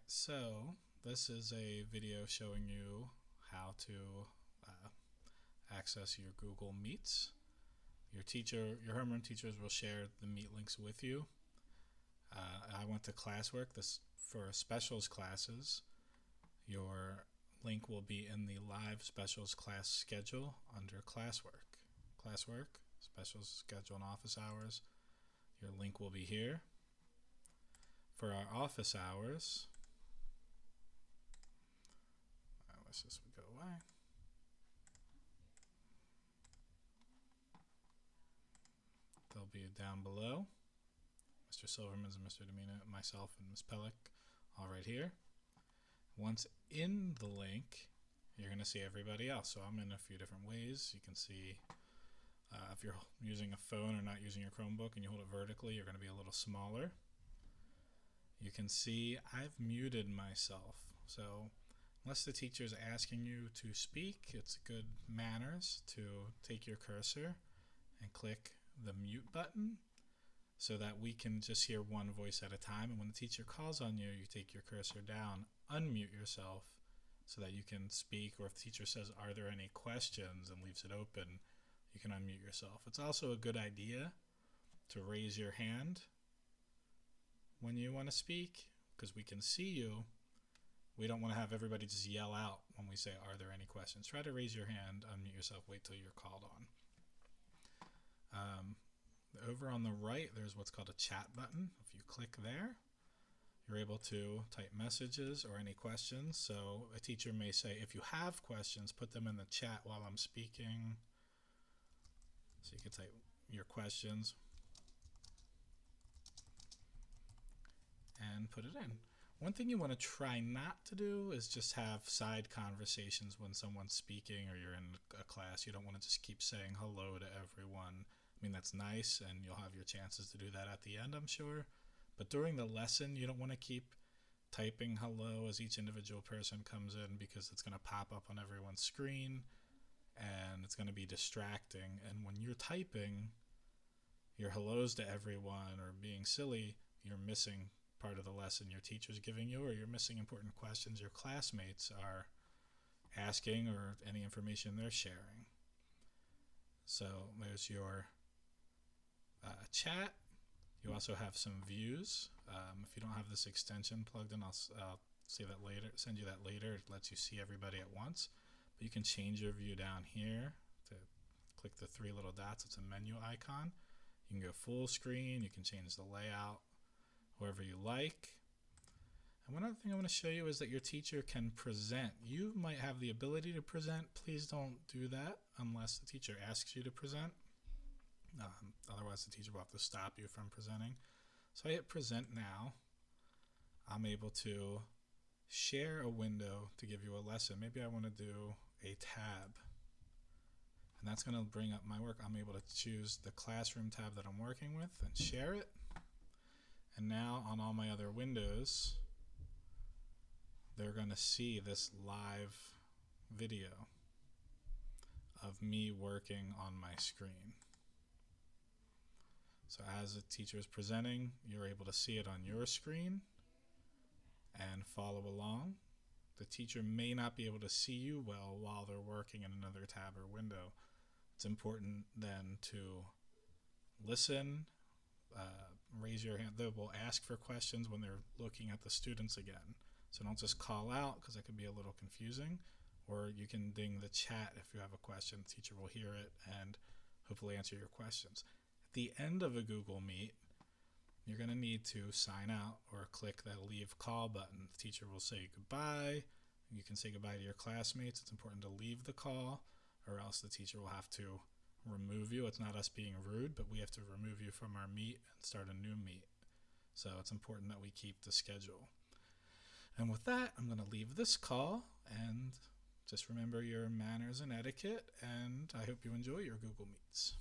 So this is a video showing you how to access your Google Meets. Your homeroom teachers will share the Meet links with you. I went to Classwork for specials classes. Your link will be in the live specials class schedule under Classwork. Classwork, specials schedule and office hours. Your link will be here. For our office hours, let's just go away. They'll be down below. Mr. Silverman's and Mr. Domina, myself and Ms. Pellick, all right here. Once in the link, you're going to see everybody else. So I'm in a few different ways. You can see if you're using a phone or not using your Chromebook and you hold it vertically, you're going to be a little smaller. You can see I've muted myself. So unless the teacher is asking you to speak, it's good manners to take your cursor and click the mute button so that we can just hear one voice at a time. And when the teacher calls on you, you take your cursor down, unmute yourself so that you can speak, or if the teacher says, "Are there any questions?" and leaves it open, you can unmute yourself. It's also a good idea to raise your hand when you want to speak because we can see you. We don't want to have everybody just yell out when we say, "Are there any questions?" Try to raise your hand, unmute yourself, wait till you're called on. Over on the right, there's what's called a chat button. If you click there, you're able to type messages or any questions. So a teacher may say, if you have questions, put them in the chat while I'm speaking. So you can type your questions and put it in. One thing you want to try not to do is just have side conversations when someone's speaking or you're in a class. You don't want to just keep saying hello to everyone. I mean, that's nice, and you'll have your chances to do that at the end, I'm sure. But during the lesson, you don't want to keep typing hello as each individual person comes in because it's going to pop up on everyone's screen, and it's going to be distracting. And when you're typing your hellos to everyone or being silly, you're missing part of the lesson your teacher's giving you, or you're missing important questions your classmates are asking or any information they're sharing. So there's your chat. You also have some views. If you don't have this extension plugged in, I'll say that later. Send you that later. It lets you see everybody at once. But you can change your view down here to click the three little dots. It's a menu icon. You can go full screen. You can change the layout however you like. And one other thing I want to show you is that your teacher can present. You might have the ability to present. Please don't do that unless the teacher asks you to present. Otherwise, the teacher will have to stop you from presenting. So I hit present now. I'm able to share a window to give you a lesson. Maybe I want to do a tab. And that's going to bring up my work. I'm able to choose the classroom tab that I'm working with and share it. And now on all my other windows, they're going to see this live video of me working on my screen. So as the teacher is presenting, you're able to see it on your screen and follow along. The teacher may not be able to see you well while they're working in another tab or window. It's important then to listen, raise your hand. They will ask for questions when they're looking at the students again. So don't just call out because that could be a little confusing. Or you can ding the chat if you have a question. The teacher will hear it and hopefully answer your questions. At the end of a Google Meet, you're going to need to sign out or click that leave call button. The teacher will say goodbye. You can say goodbye to your classmates. It's important to leave the call or else the teacher will have to remove you. It's not us being rude, but we have to remove you from our meet and start a new meet. So it's important that we keep the schedule. And with that, I'm going to leave this call and just remember your manners and etiquette, and I hope you enjoy your Google Meets.